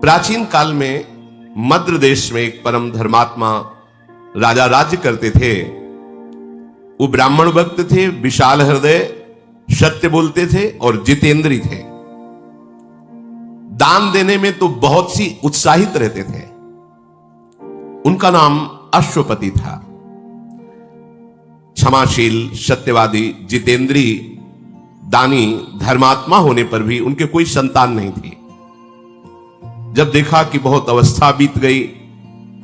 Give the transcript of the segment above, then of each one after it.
प्राचीन काल में मद्र देश में एक परम धर्मात्मा राजा राज्य करते थे। वो ब्राह्मण भक्त थे, विशाल हृदय, सत्य बोलते थे और जितेंद्री थे। दान देने में तो बहुत सी उत्साहित रहते थे। उनका नाम अश्वपति था। क्षमाशील, सत्यवादी, जितेंद्री, दानी, धर्मात्मा होने पर भी उनके कोई संतान नहीं थी। जब देखा कि बहुत अवस्था बीत गई,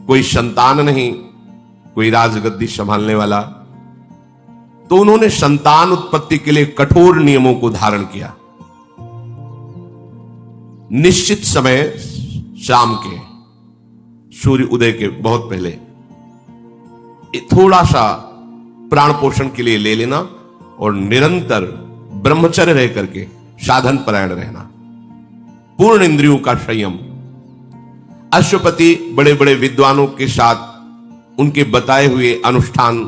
कोई संतान नहीं, कोई राजगद्दी संभालने वाला, तो उन्होंने संतान उत्पत्ति के लिए कठोर नियमों को धारण किया। निश्चित समय शाम के सूर्य उदय के बहुत पहले थोड़ा सा प्राण पोषण के लिए ले लेना और निरंतर ब्रह्मचर्य रह करके साधन परायण रहना, पूर्ण इंद्रियों का संयम। अश्वपति बड़े बड़े विद्वानों के साथ उनके बताए हुए अनुष्ठान,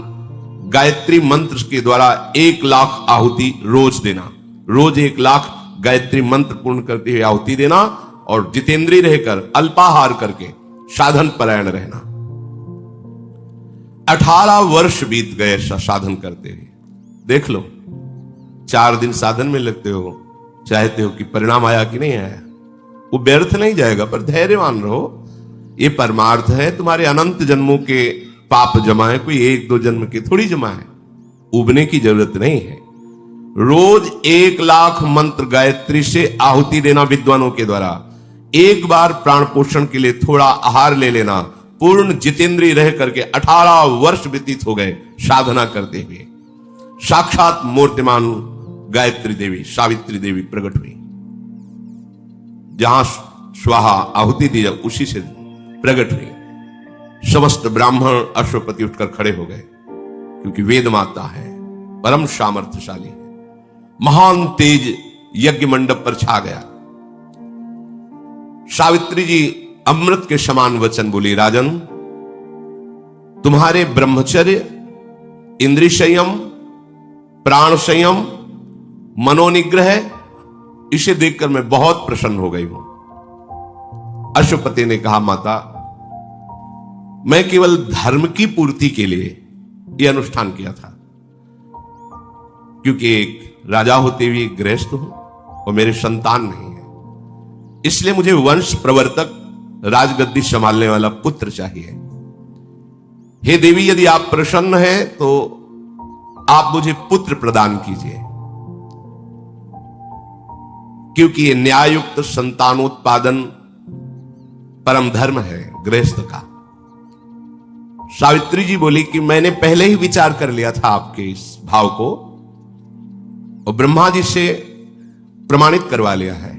गायत्री मंत्र के द्वारा 1,00,000 आहुति रोज देना, रोज 1,00,000 गायत्री मंत्र पूर्ण करते हुए आहुति देना और जितेंद्रीय रहकर अल्पाहार करके साधन परायण रहना। 18 वर्ष बीत गए साधन करते हुए। देख लो, 4 दिन साधन में लगते हो, चाहते हो कि परिणाम आया कि नहीं आया, वो व्यर्थ नहीं जाएगा, पर धैर्यवान रहो। ये परमार्थ है, तुम्हारे अनंत जन्मों के पाप जमा है, कोई 1-2 जन्म के थोड़ी जमा है। उबने की जरूरत नहीं है। रोज 1,00,000 मंत्र गायत्री से आहुति देना विद्वानों के द्वारा, एक बार प्राण पोषण के लिए थोड़ा आहार ले लेना, पूर्ण जितेंद्रीय रह करके 18 वर्ष व्यतीत हो गए साधना करते हुए। साक्षात मूर्तिमान गायत्री देवी, सावित्री देवी प्रकट हुई। जहां स्वाहा आहुति दी जाए उसी से प्रकट हुई। समस्त ब्राह्मण अश्वपति उठकर खड़े हो गए, क्योंकि वेद माता है, परम सामर्थ्यशाली है। महान तेज यज्ञ मंडप पर छा गया। सावित्री जी अमृत के समान वचन बोली, राजन, तुम्हारे ब्रह्मचर्य, इंद्रिय संयम, प्राण संयम, मनोनिग्रह, इसे देखकर मैं बहुत प्रसन्न हो गई हूं। अश्वपति ने कहा, माता, मैं केवल धर्म की पूर्ति के लिए यह अनुष्ठान किया था, क्योंकि एक राजा होते हुए गृहस्थ हूं और मेरे संतान नहीं है, इसलिए मुझे वंश प्रवर्तक, राजगद्दी संभालने वाला पुत्र चाहिए। हे देवी, यदि आप प्रसन्न हैं तो आप मुझे पुत्र प्रदान कीजिए, क्योंकि ये न्यायुक्त संतानोत्पादन परम धर्म है गृहस्थ का। सावित्री जी बोली कि मैंने पहले ही विचार कर लिया था आपके इस भाव को, और ब्रह्मा जी से प्रमाणित करवा लिया है,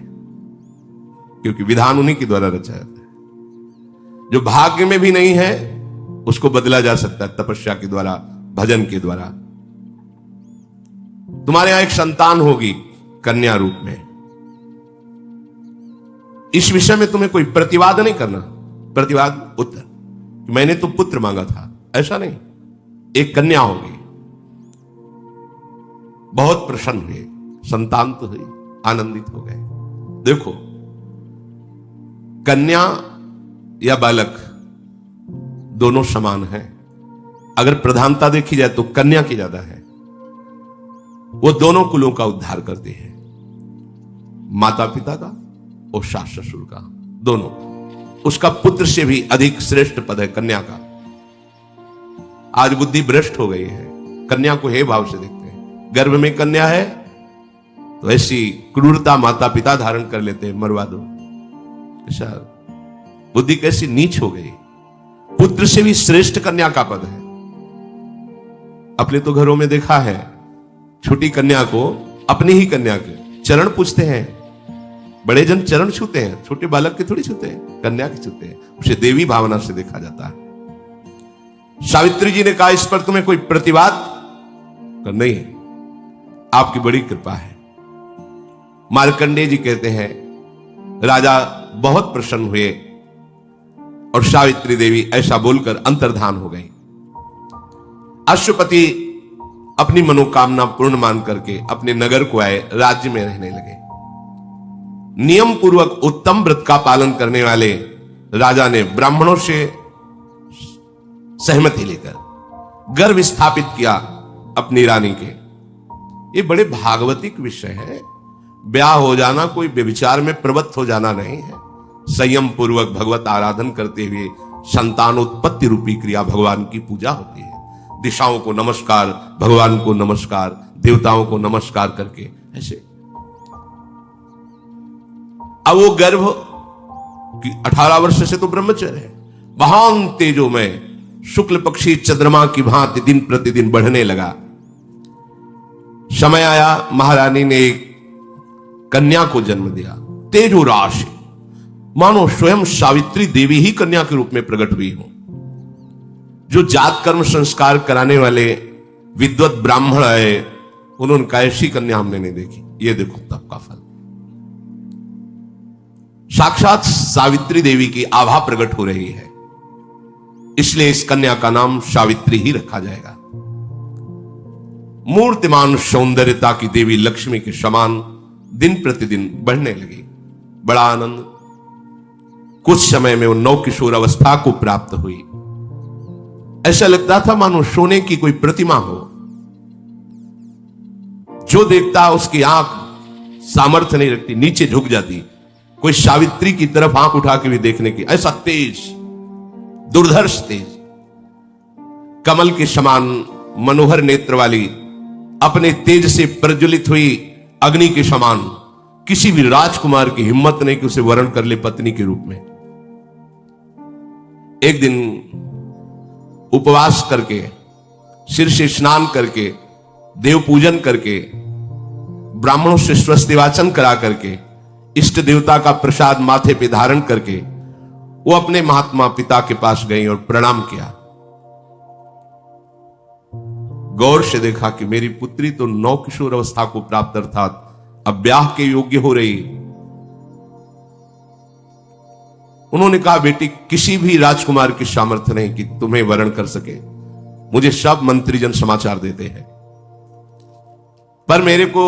क्योंकि विधान उन्हीं के द्वारा रचा जाता है। जो भाग्य में भी नहीं है उसको बदला जा सकता है तपस्या के द्वारा, भजन के द्वारा। तुम्हारे यहां एक संतान होगी कन्या रूप में। इस विषय में तुम्हें कोई प्रतिवाद नहीं करना। प्रतिवाद उत्तर, मैंने तो पुत्र मांगा था, ऐसा नहीं, एक कन्या होगी। बहुत प्रसन्न हुए, संतान तो हुई, आनंदित हो गए। देखो, कन्या या बालक दोनों समान है। अगर प्रधानता देखी जाए तो कन्या की ज्यादा है। वो दोनों कुलों का उद्धार करते हैं, माता पिता का और सास ससुर का, दोनों। उसका पुत्र से भी अधिक श्रेष्ठ पद है कन्या का। आज बुद्धि भ्रष्ट हो गई है, कन्या को हे भाव से देखते हैं। गर्भ में कन्या है तो ऐसी क्रूरता माता पिता धारण कर लेते हैं, मरवा दो। ऐसा बुद्धि कैसी नीच हो गई। पुत्र से भी श्रेष्ठ कन्या का पद है। अपने तो घरों में देखा है, छोटी कन्या को अपनी ही कन्या के चरण पूछते हैं। बड़े जन चरण छूते हैं, छोटे बालक के थोड़ी छूते हैं, कन्या के छूते हैं। उसे देवी भावना से देखा जाता है। सावित्री जी ने कहा, इस पर तुम्हें कोई प्रतिवाद नहीं है, आपकी बड़ी कृपा है। मार्कंडेय जी कहते हैं, राजा बहुत प्रसन्न हुए और सावित्री देवी ऐसा बोलकर अंतर्धान हो गई। अश्वपति अपनी मनोकामना पूर्ण मान करके अपने नगर को आए, राज्य में रहने लगे। नियम पूर्वक उत्तम व्रत का पालन करने वाले राजा ने ब्राह्मणों से सहमति लेकर गर्भ स्थापित किया अपनी रानी के। ये बड़े भागवतिक विषय है। ब्याह हो जाना कोई व्यभिचार में प्रवृत्त हो जाना नहीं है। संयम पूर्वक भगवत आराधन करते हुए संतानोत्पत्ति रूपी क्रिया भगवान की पूजा होती है। दिशाओं को नमस्कार, भगवान को नमस्कार, देवताओं को नमस्कार करके ऐसे। अब वो गर्भ कि 18 वर्ष से तो ब्रह्मचर्य है, महान तेजोमय शुक्ल पक्षी चंद्रमा की भांति दिन प्रतिदिन बढ़ने लगा। समय आया, महारानी ने एक कन्या को जन्म दिया। तेजो राशि, मानो स्वयं सावित्री देवी ही कन्या के रूप में प्रकट हुई हो। जो जात कर्म संस्कार कराने वाले विद्वत ब्राह्मण आए, उन्होंने कहा ऐसी कन्या हमने नहीं देखी। ये देखो तब का फल। साक्षात सावित्री देवी की आभा प्रकट हो रही है, इसलिए इस कन्या का नाम सावित्री ही रखा जाएगा। मूर्तिमान सौंदर्यता की देवी लक्ष्मी के समान दिन प्रतिदिन बढ़ने लगी। बड़ा आनंद। कुछ समय में वो नव किशोर अवस्था को प्राप्त हुई। ऐसा लगता था मानो सोने की कोई प्रतिमा हो। जो देखता उसकी आंख सामर्थ्य नहीं रखती, नीचे झुक जाती। कोई सावित्री की तरफ आंख उठा के भी देखने की, ऐसा तेज, दुर्धर्ष तेज, कमल के समान मनोहर नेत्र वाली, अपने तेज से प्रज्वलित हुई अग्नि के समान। किसी भी राजकुमार की हिम्मत नहीं कि उसे वरण कर ले पत्नी के रूप में। एक दिन उपवास करके, सिर से स्नान करके, देव पूजन करके, ब्राह्मणों से स्वस्ति वाचन करा करके, इष्ट देवता का प्रसाद माथे पे धारण करके वो अपने महात्मा पिता के पास गई और प्रणाम किया। गौर से देखा कि मेरी पुत्री तो नौ किशोर अवस्था को प्राप्त अर्थात अब ब्याह के योग्य हो रही। उन्होंने कहा, बेटी, किसी भी राजकुमार की सामर्थ्य नहीं कि तुम्हें वरण कर सके। मुझे सब मंत्रीजन समाचार देते हैं, पर मेरे को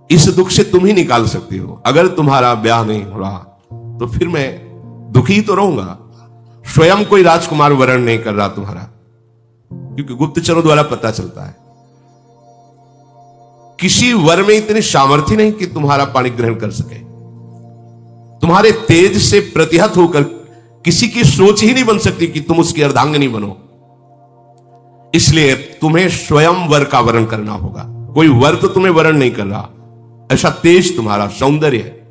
इस दुख से तुम ही निकाल सकती हो। अगर तुम्हारा ब्याह नहीं हो रहा तो फिर मैं दुखी तो रहूंगा। स्वयं कोई राजकुमार वरण नहीं कर रहा तुम्हारा, क्योंकि गुप्तचरों द्वारा पता चलता है। किसी वर में इतनी सामर्थ्य नहीं कि तुम्हारा पाणी ग्रहण कर सके। तुम्हारे तेज से प्रतिहत होकर किसी की सोच ही नहीं बन सकती कि तुम उसकी अर्धांगिनी बनो। इसलिए तुम्हें स्वयं वर का वरण करना होगा। कोई वर तो तुम्हें वरण नहीं कर रहा, ऐसा तेज तुम्हारा सौंदर्य है।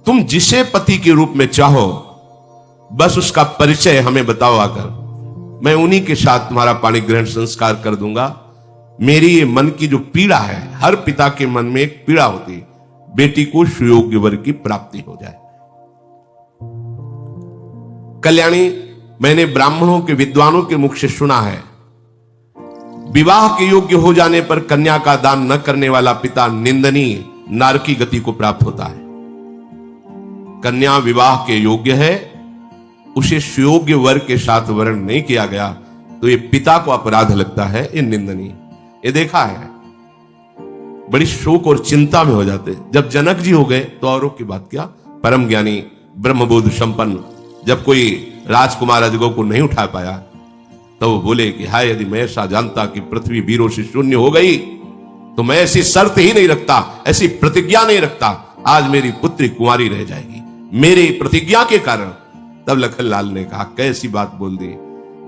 तुम जिसे पति के रूप में चाहो, बस उसका परिचय हमें बताओ आकर। मैं उन्हीं के साथ तुम्हारा पाणी ग्रहण संस्कार कर दूंगा। मेरी ये मन की जो पीड़ा है, हर पिता के मन में एक पीड़ा होती, बेटी को सुयोग्य वर की प्राप्ति हो जाए। कल्याणी, मैंने ब्राह्मणों के विद्वानों के मुख से सुना है, विवाह के योग्य हो जाने पर कन्या का दान न करने वाला पिता निंदनीय नरकी गति को प्राप्त होता है। कन्या विवाह के योग्य है, उसे सुयोग्य वर के साथ वर्ण नहीं किया गया तो ये पिता को अपराध लगता है, ये निंदनीय। ये देखा है, बड़ी शोक और चिंता में हो जाते। जब जनक जी हो गए तो औरों की बात क्या, परम ज्ञानी ब्रह्मबोध संपन्न, जब कोई राजकुमार अजगो को नहीं उठा पाया तो वो बोले कि हाय, यदि मैं ऐसा जानता कि पृथ्वी वीरों से शून्य हो गई तो मैं ऐसी शर्त ही नहीं रखता, ऐसी प्रतिज्ञा नहीं रखता, आज मेरी पुत्री कुंवारी रह जाएगी मेरी प्रतिज्ञा के कारण। तब लखनलाल ने कहा, कैसी बात बोल दी,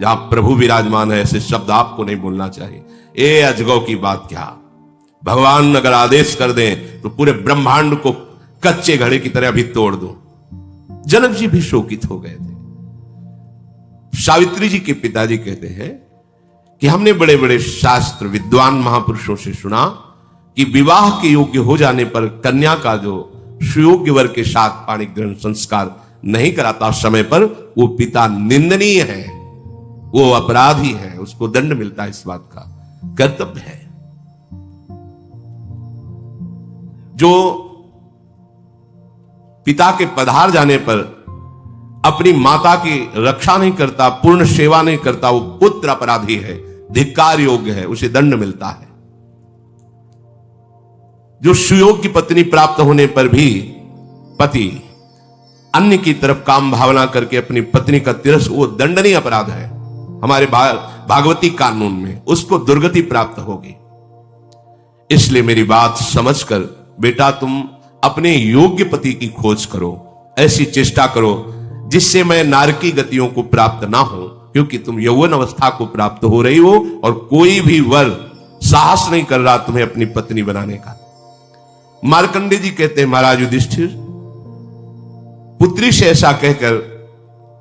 जहां प्रभु विराजमान है ऐसे शब्द आपको नहीं बोलना चाहिए। ए अजगौ की बात क्या, भगवान अगर आदेश कर दें तो पूरे ब्रह्मांड को कच्चे घड़े की तरह अभी तोड़ दो। जनक जी भी शोकित हो गए थे। सावित्री जी के पिताजी कहते हैं कि हमने बड़े बड़े शास्त्र विद्वान महापुरुषों से सुना कि विवाह के योग्य हो जाने पर कन्या का जो सुयोग्य वर के साथ पाणी ग्रहण संस्कार नहीं कराता समय पर, वो पिता निंदनीय है, वो अपराधी है, उसको दंड मिलता है। इस बात का कर्तव्य है। जो पिता के पधार जाने पर अपनी माता की रक्षा नहीं करता, पूर्ण सेवा नहीं करता, वो पुत्र अपराधी है, धिक्कार योग्य है, उसे दंड मिलता है। जो सुयोग्य पत्नी प्राप्त होने पर भी पति अन्य की तरफ काम भावना करके अपनी पत्नी का वो दंडनीय अपराध है हमारे भागवती कानून में, उसको दुर्गति प्राप्त होगी। इसलिए मेरी बात समझकर बेटा तुम अपने योग्य पति की खोज करो, ऐसी चेष्टा करो जिससे मैं नारकी गतियों को प्राप्त ना हो, क्योंकि तुम यौवन अवस्था को प्राप्त हो रही हो और कोई भी वर साहस नहीं कर रहा तुम्हें अपनी पत्नी बनाने का। मार्कंडे जी कहते हैं महाराज युधिष्ठिर, पुत्री से ऐसा कहकर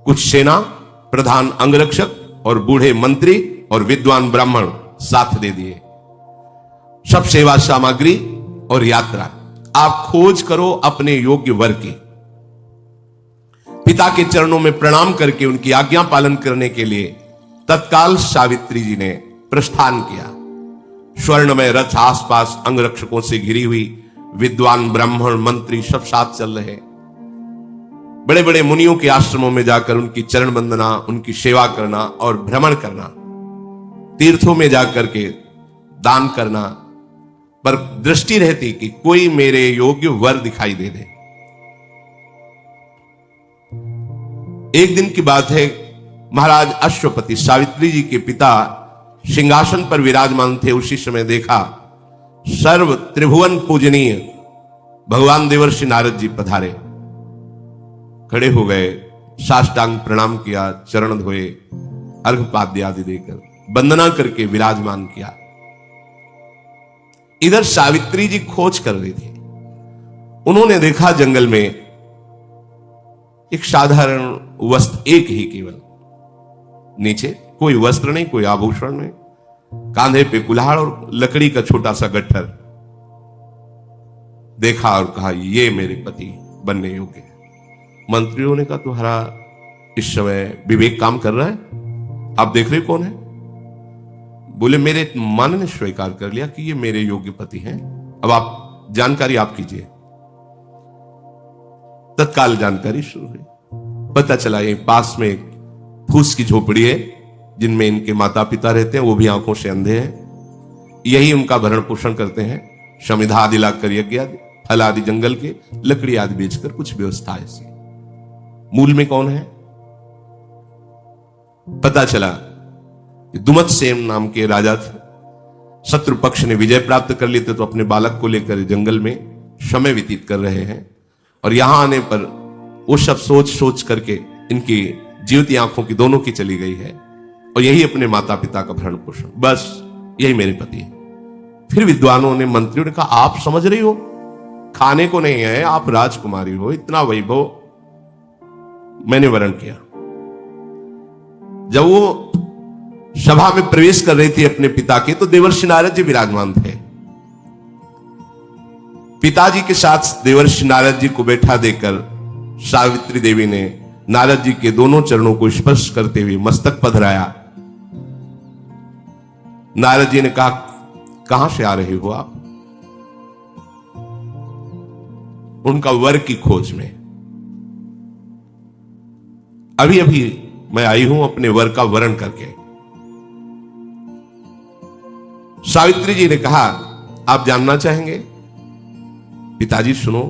कुछ सेना, प्रधान अंगरक्षक और बूढ़े मंत्री और विद्वान ब्राह्मण साथ दे दिए, सब सेवा सामग्री और यात्रा। आप खोज करो अपने योग्य वर की। पिता के चरणों में प्रणाम करके उनकी आज्ञा पालन करने के लिए तत्काल सावित्री जी ने प्रस्थान किया। स्वर्णमय रथ आसपास अंगरक्षकों से घिरी हुई, विद्वान ब्राह्मण मंत्री सब साथ चल रहे। बड़े बड़े मुनियों के आश्रमों में जाकर उनकी चरण वंदना, उनकी सेवा करना और भ्रमण करना, तीर्थों में जाकर के दान करना, पर दृष्टि रहती कि कोई मेरे योग्य वर दिखाई दे दे। एक दिन की बात है, महाराज अश्वपति सावित्री जी के पिता सिंहासन पर विराजमान थे। उसी समय देखा सर्व त्रिभुवन पूजनीय भगवान देवर्षि नारद जी पधारे। खड़े हो गए, साष्टांग प्रणाम किया, चरण धोए, अर्घपाद्य आदि देकर वंदना करके विराजमान किया। इधर सावित्री जी खोज कर रही थी। उन्होंने देखा जंगल में एक साधारण वस्त्र, एक ही केवल, नीचे कोई वस्त्र नहीं, कोई आभूषण नहीं, कांधे पे कुल्हाड़ और लकड़ी का छोटा सा गट्ठर देखा और कहा ये मेरे पति बनने योग्य है। मंत्रियों ने कहा तुम्हारा इस समय विवेक काम कर रहा है, आप देख रहे कौन है? बोले मेरे मन ने स्वीकार कर लिया कि ये मेरे योग्य पति हैं, अब आप जानकारी आप कीजिए। तत्काल जानकारी शुरू हुई। पता चला ये पास में एक फूस की झोपड़ी है जिनमें इनके माता पिता रहते हैं, वो भी आंखों से अंधे हैं, यही उनका भरण पोषण करते हैं। समिधा आदि लाकर यज्ञ आदि, फल आदि जंगल के, लकड़ी आदि बेचकर कुछ व्यवस्था ऐसी। मूल में कौन है? पता चला दुमत सेन नाम के राजा थे। शत्रु पक्ष ने विजय प्राप्त कर ली तो अपने बालक को लेकर जंगल में समय व्यतीत कर रहे हैं, और यहां आने पर वो सब सोच सोच करके इनकी जीवती आंखों की दोनों की चली गई है, और यही अपने माता पिता का भरण पोषण, बस यही मेरे पति है। फिर विद्वानों ने, मंत्रियों ने कहा आप समझ रही हो, खाने को नहीं है, आप राजकुमारी हो, इतना वैभव। मैंने वर्ण किया। जब वो सभा में प्रवेश कर रही थी अपने पिता के, तो देवर्षि नारद जी विराजमान थे। पिताजी के साथ देवर्षि नारद जी को बैठा देकर सावित्री देवी ने नारद जी के दोनों चरणों को स्पर्श करते हुए मस्तक पधराया। नारद जी ने कहा कहां से आ रहे हो आप? उनका वर की खोज में। अभी अभी मैं आई हूं अपने वर का वर्ण करके। सावित्री जी ने कहा आप जानना चाहेंगे? पिताजी सुनो,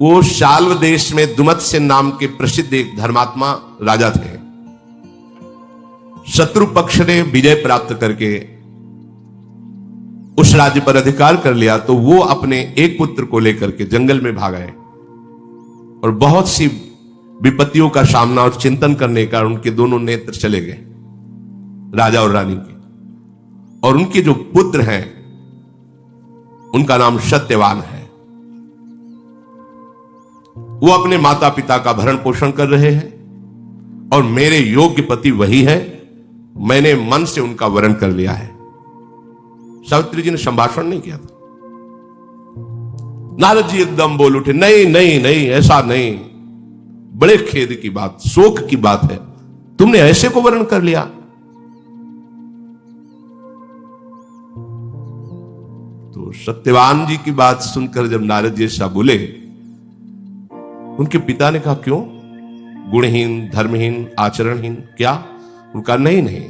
वो शाल्व देश में दुमत सेन नाम के प्रसिद्ध एक धर्मात्मा राजा थे। शत्रु पक्ष ने विजय प्राप्त करके उस राज्य पर अधिकार कर लिया, तो वो अपने एक पुत्र को लेकर के जंगल में भाग आए, और बहुत सी विपत्तियों का सामना और चिंतन करने का उनके दोनों नेत्र चले गए, राजा और रानी के। और उनके जो पुत्र हैं उनका नाम सत्यवान है। वो अपने माता पिता का भरण पोषण कर रहे हैं, और मेरे योग्य पति वही है, मैंने मन से उनका वरण कर लिया है। सावित्री जी ने संभाषण नहीं किया था। नारद जी एकदम बोल उठे, नहीं नहीं नहीं, ऐसा नहीं, बड़े खेद की बात, शोक की बात है, तुमने ऐसे को वर्ण कर लिया। तो सत्यवान जी की बात सुनकर जब नारद जी ऐसा बोले, उनके पिता ने कहा क्यों? गुणहीन, धर्महीन, आचरणहीन क्या? उनका नहीं नहीं,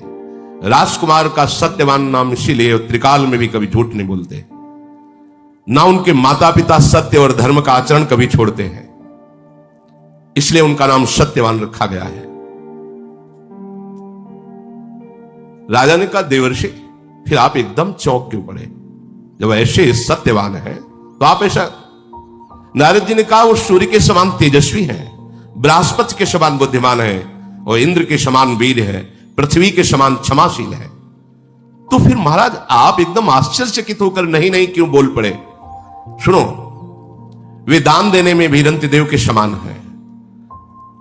राजकुमार का सत्यवान नाम इसीलिए, त्रिकाल में भी कभी झूठ नहीं बोलते। ना उनके माता पिता सत्य और धर्म का आचरण कभी छोड़ते हैं, इसलिए उनका नाम सत्यवान रखा गया है। राजा ने कहा, देवर्षि फिर आप एकदम चौंक क्यों पड़े? जब ऐसे सत्यवान है तो आप ऐसा। नारद जी ने कहा, वो सूर्य के समान तेजस्वी हैं, बृहस्पति के समान बुद्धिमान है, और इंद्र के समान वीर है, पृथ्वी के समान क्षमाशील है। तो फिर महाराज आप एकदम आश्चर्यचकित होकर नहीं नहीं क्यों बोल पड़े? सुनो, वे दान देने में भी रंतिदेव के समान है,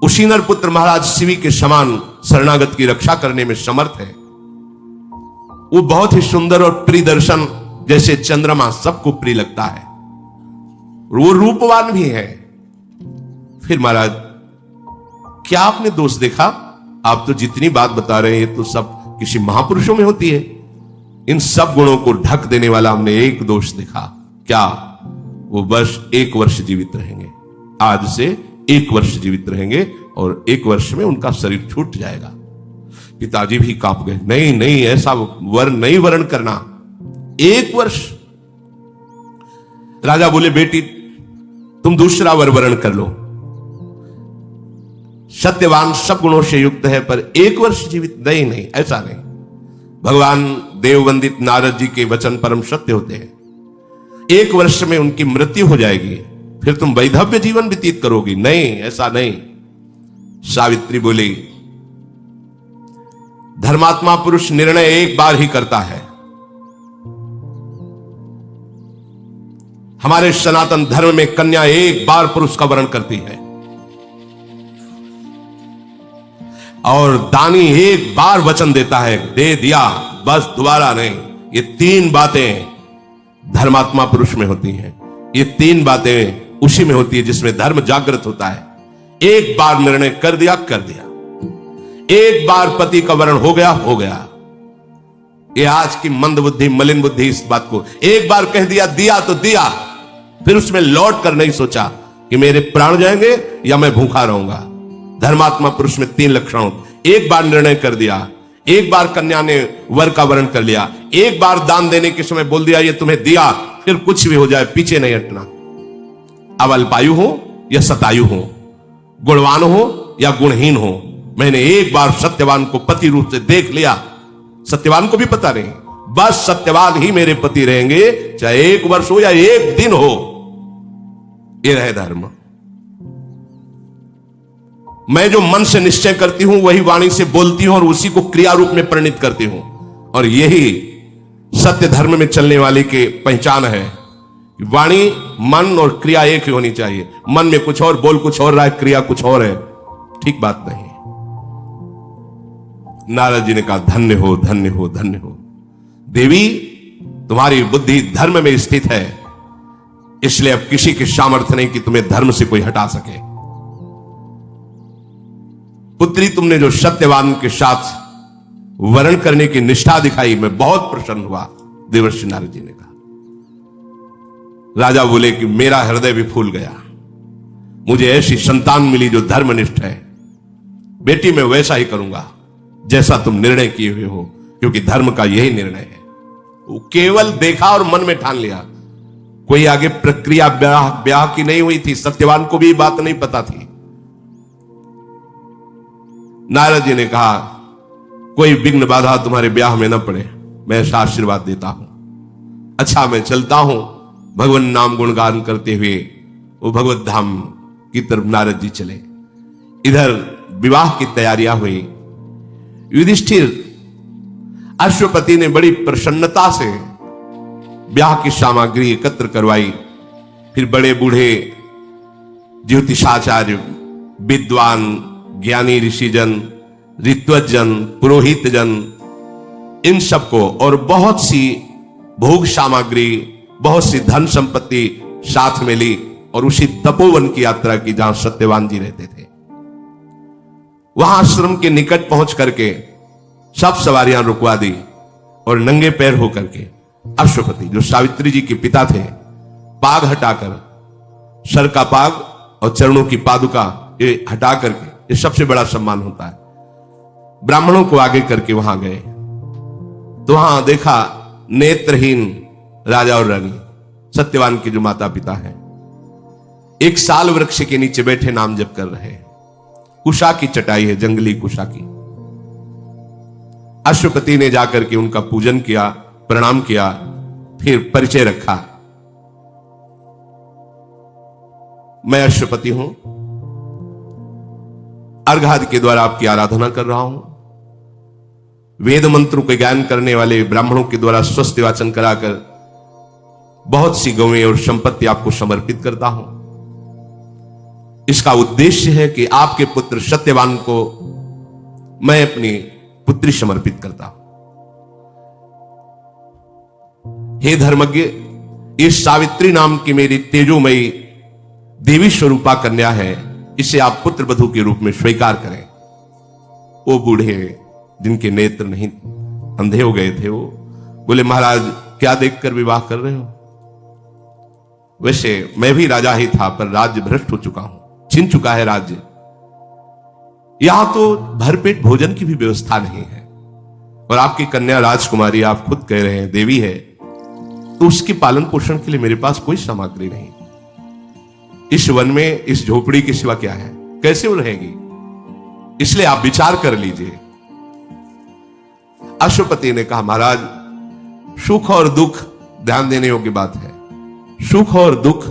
उशीनर पुत्र महाराज शिवी के समान शरणागत की रक्षा करने में समर्थ है। वो बहुत ही सुंदर और प्रिय दर्शन, जैसे चंद्रमा सबको प्रिय लगता है, वो रूपवान भी है। फिर महाराज क्या आपने दोष देखा? आप तो जितनी बात बता रहे हैं ये तो सब किसी महापुरुषों में होती है। इन सब गुणों को ढक देने वाला हमने एक दोष देखा। क्या? वो बस 1 वर्ष जीवित रहेंगे। आज से 1 वर्ष जीवित रहेंगे और 1 वर्ष में उनका शरीर छूट जाएगा। पिताजी भी कांप गए। नहीं नहीं, ऐसा वर नहीं वर्ण करना, 1 वर्ष। राजा बोले, बेटी तुम दूसरा वर वर्ण कर लो। सत्यवान सब गुणों से युक्त है पर 1 वर्ष जीवित। नहीं नहीं, ऐसा नहीं। भगवान देववंदित नारद जी के वचन परम सत्य होते हैं। 1 वर्ष में उनकी मृत्यु हो जाएगी, फिर तुम वैधव्य जीवन व्यतीत करोगी। नहीं, ऐसा नहीं। सावित्री बोली, धर्मात्मा पुरुष निर्णय एक बार ही करता है। हमारे सनातन धर्म में कन्या एक बार पुरुष का वरण करती है, और दानी एक बार वचन देता है, दे दिया बस, दोबारा नहीं। ये 3 बातें धर्मात्मा पुरुष में होती हैं। ये 3 बातें उसी में होती है जिसमें धर्म जागृत होता है। एक बार निर्णय कर दिया, कर दिया। एक बार पति का वरण हो गया, हो गया। ये आज की मंद बुद्धि, मलिन बुद्धि इस बात को एक बार कह दिया, दिया तो दिया, फिर उसमें लौट कर नहीं सोचा कि मेरे प्राण जाएंगे या मैं भूखा रहूंगा। धर्मात्मा पुरुष में 3 लक्षण। एक बार निर्णय कर दिया, एक बार कन्या ने वर का वरण कर लिया, एक बार दान देने के समय बोल दिया ये तुम्हें दिया, फिर कुछ भी हो जाए पीछे नहीं हटना। अब अल्पायु हो या शतायु हो, गुणवान हो या गुणहीन हो, मैंने एक बार सत्यवान को पति रूप से देख लिया। सत्यवान को भी पता नहीं, बस सत्यवान ही मेरे पति रहेंगे, चाहे 1 वर्ष हो या 1 दिन हो। ये रहे धर्म। मैं जो मन से निश्चय करती हूं वही वाणी से बोलती हूं और उसी को क्रिया रूप में परिणित करती हूं, और यही सत्य धर्म में चलने वाले की पहचान है। वाणी, मन और क्रिया एक ही होनी चाहिए। मन में कुछ और, बोल कुछ और रहा है, क्रिया कुछ और है, ठीक बात नहीं। नारद जी ने कहा, धन्य हो, धन्य हो, धन्य हो देवी, तुम्हारी बुद्धि धर्म में स्थित है, इसलिए अब किसी के सामर्थ्य नहीं कि तुम्हें धर्म से कोई हटा सके। पुत्री, तुमने जो सत्यवान के साथ वर्ण करने की निष्ठा दिखाई, मैं बहुत प्रसन्न हुआ। देवर्षि नारद जी ने कहा। राजा बोले कि मेरा हृदय भी फूल गया, मुझे ऐसी संतान मिली जो धर्मनिष्ठ है। बेटी, मैं वैसा ही करूंगा जैसा तुम निर्णय किए हुए हो, क्योंकि धर्म का यही निर्णय है। वो केवल देखा और मन में ठान लिया। कोई आगे प्रक्रिया ब्याह की नहीं हुई थी। सत्यवान को भी बात नहीं पता थी। नारद जी ने कहा, कोई विघ्न बाधा तुम्हारे ब्याह में न पड़े, मैं ऐसा आशीर्वाद देता हूं। अच्छा, मैं चलता हूं। भगवान नाम गुणगान करते हुए वो भगवत धाम की तरफ नारद जी चले। इधर विवाह की तैयारियां हुई। युधिष्ठिर अश्वपति ने बड़ी प्रसन्नता से ब्याह की सामग्री एकत्र करवाई। फिर बड़े बूढ़े ज्योतिषाचार्य, विद्वान, ज्ञानी ऋषिजन, ऋत्वजन, पुरोहित जन, इन सबको और बहुत सी भोग सामग्री, बहुत सी धन संपत्ति साथ में ली और उसी तपोवन की यात्रा की जहां सत्यवान जी रहते थे। वहां आश्रम के निकट पहुंच करके सब सवारियां रुकवा दी और नंगे पैर होकर के अश्वपति, जो सावित्री जी के पिता थे, पाग हटाकर, सर का पाग और चरणों की पादुका ये हटा करके, ये सबसे बड़ा सम्मान होता है, ब्राह्मणों को आगे करके वहां गए। तो वहां देखा नेत्रहीन राजा और रानी, सत्यवान के जो माता पिता हैं, एक साल वृक्ष के नीचे बैठे नाम जप कर रहे हैं। कुशा की चटाई है, जंगली कुशा की। अश्वपति ने जाकर के उनका पूजन किया, प्रणाम किया, फिर परिचय रखा, मैं अश्वपति हूं, अर्घादि के द्वारा आपकी आराधना कर रहा हूं। वेद मंत्रों के ज्ञान करने वाले ब्राह्मणों के द्वारा स्वस्थ वाचन कराकर बहुत सी गौएं और संपत्ति आपको समर्पित करता हूं। इसका उद्देश्य है कि आपके पुत्र सत्यवान को मैं अपनी पुत्री समर्पित करता हूं। हे धर्मज्ञ, इस सावित्री नाम की मेरी तेजोमयी देवी स्वरूपा कन्या है, इसे आप पुत्र वधू के रूप में स्वीकार करें। वो बूढ़े जिनके नेत्र नहीं, अंधे हो गए थे, वो बोले महाराज क्या देखकर विवाह कर रहे हो? वैसे मैं भी राजा ही था, पर राज्य भ्रष्ट हो चुका हूं, छिन चुका है राज्य। यहां तो भरपेट भोजन की भी व्यवस्था नहीं है, और आपकी कन्या राजकुमारी, आप खुद कह रहे हैं देवी है, तो उसके पालन पोषण के लिए मेरे पास कोई सामग्री नहीं। इस वन में इस झोपड़ी के सिवा क्या है? कैसे वो रहेगी? इसलिए आप विचार कर लीजिए। अश्वपति ने कहा महाराज, सुख और दुख ध्यान देने योग्य बात है। सुख और दुख,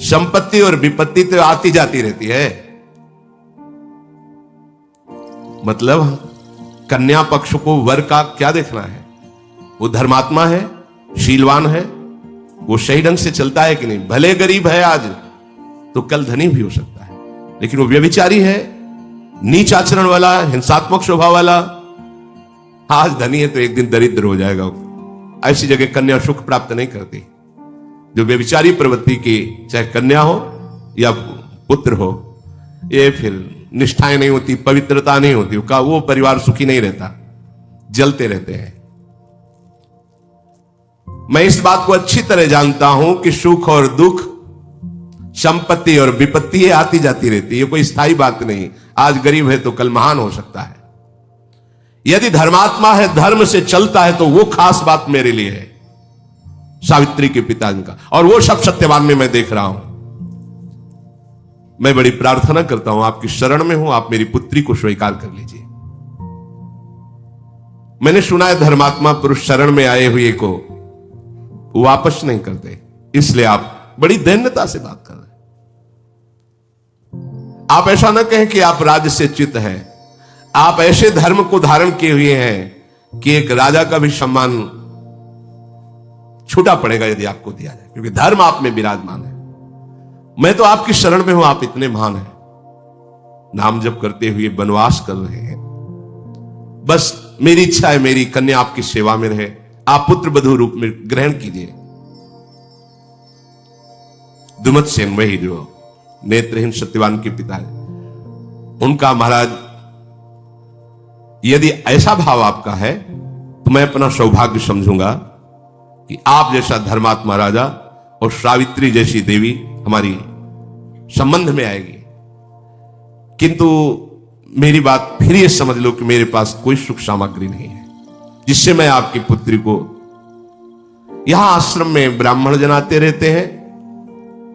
संपत्ति और विपत्ति तो आती जाती रहती है। मतलब कन्या पक्ष को वर का क्या देखना है? वो धर्मात्मा है, शीलवान है, वो सही ढंग से चलता है कि नहीं। भले गरीब है आज, तो कल धनी भी हो सकता है, लेकिन वो व्यभिचारी है, नीच आचरण वाला, हिंसात्मक स्वभाव वाला, आज धनी है तो एक दिन दरिद्र हो जाएगा। ऐसी जगह कन्या सुख प्राप्त नहीं करती। जो व्यभिचारी प्रवृत्ति की, चाहे कन्या हो या पुत्र हो, ये फिर निष्ठाएं नहीं होती, पवित्रता नहीं होती, का वो परिवार सुखी नहीं रहता, जलते रहते हैं। मैं इस बात को अच्छी तरह जानता हूं कि सुख और दुख, संपत्ति और विपत्ति आती जाती रहती है, कोई स्थायी बात नहीं। आज गरीब है तो कल महान हो सकता है। यदि धर्मात्मा है, धर्म से चलता है, तो वो खास बात मेरे लिए है, सावित्री के पिताजी का। और वो सब सत्यवान में मैं देख रहा हूं। मैं बड़ी प्रार्थना करता हूं, आपकी शरण में हूं, आप मेरी पुत्री को स्वीकार कर लीजिए। मैंने सुना है धर्मात्मा पुरुष शरण में आए हुए को वापस नहीं करते, इसलिए आप बड़ी दैन्यता से बात कर रहे हैं। आप ऐसा ना कहें कि आप राज्य से च्युत हैं। आप ऐसे धर्म को धारण किए हुए हैं कि एक राजा का भी सम्मान छूटा पड़ेगा यदि आपको दिया जाए, क्योंकि धर्म आप में विराजमान है। मैं तो आपकी शरण में हूं, आप इतने महान हैं, नाम जप करते हुए वनवास कर रहे हैं। बस मेरी इच्छा है मेरी कन्या आपकी सेवा में रहे, आप पुत्र वधू रूप में ग्रहण कीजिए। दुमत सेन, वही जो नेत्रहीन सत्यवान के पिता है, उनका महाराज यदि ऐसा भाव आपका है तो मैं अपना सौभाग्य समझूंगा कि आप जैसा धर्मात्मा राजा और सावित्री जैसी देवी हमारी संबंध में आएगी। किंतु मेरी बात फिर ये समझ लो कि मेरे पास कोई सुख सामग्री नहीं है जिससे मैं आपकी पुत्री को, यहां आश्रम में ब्राह्मण जन आते रहते हैं,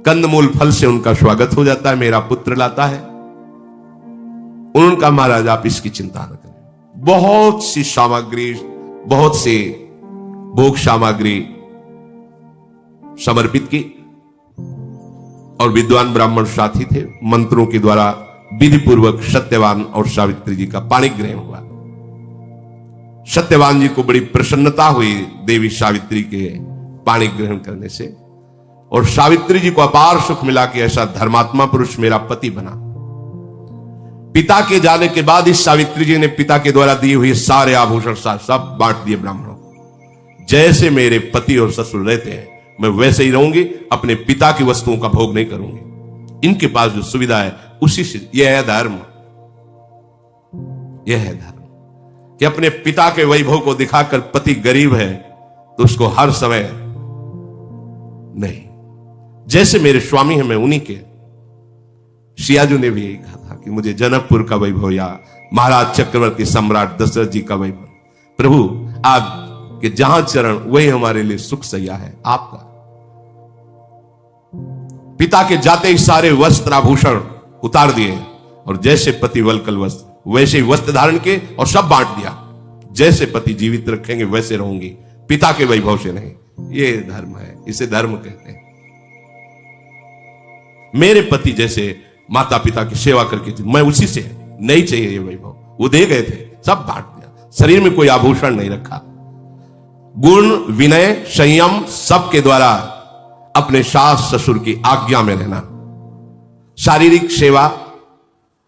कंदमूल फल से उनका स्वागत हो जाता है, मेरा पुत्र लाता है। उनका महाराज आप इसकी चिंता न करें। बहुत सी सामग्री, बहुत से भोग सामग्री समर्पित की, और विद्वान ब्राह्मण साथी थे। मंत्रों के द्वारा विधि पूर्वक सत्यवान और सावित्री जी का पाणी ग्रहण हुआ। सत्यवान जी को बड़ी प्रसन्नता हुई देवी सावित्री के पाणी ग्रहण करने से, और सावित्री जी को अपार सुख मिला कि ऐसा धर्मात्मा पुरुष मेरा पति बना। पिता के जाने के बाद इस सावित्री जी ने पिता के द्वारा दिए हुए सारे आभूषण सब बांट दिए ब्राह्मणों को। जैसे मेरे पति और ससुर रहते हैं मैं वैसे ही रहूंगी, अपने पिता की वस्तुओं का भोग नहीं करूंगी। इनके पास जो सुविधा है उसी से, यह है धर्म, यह है धर्म कि अपने पिता के वैभव को दिखाकर पति गरीब है तो उसको हर समय नहीं, जैसे मेरे स्वामी हैं मैं उन्हीं के। सियाजू ने भी यही कहा था कि मुझे जनकपुर का वैभव या महाराज चक्रवर्ती सम्राट दशरथ जी का वैभव, प्रभु आप के जहां चरण वही हमारे लिए सुख सैया है आपका। पिता के जाते ही सारे वस्त्र आभूषण उतार दिए और जैसे पति वल्कल वस्त्र वैसे ही वस्त्र धारण के और सब बांट दिया। जैसे पति जीवित रखेंगे वैसे रहूंगी, पिता के वैभव से नहीं। ये धर्म है, इसे धर्म कहते हैं। मेरे पति जैसे माता पिता की सेवा करके मैं उसी से नहीं चाहिए ये वैभव। वो दे गए थे, सब बांट दिया। शरीर में कोई आभूषण नहीं रखा। गुण, विनय, संयम सबके द्वारा अपने सास ससुर की आज्ञा में रहना। शारीरिक सेवा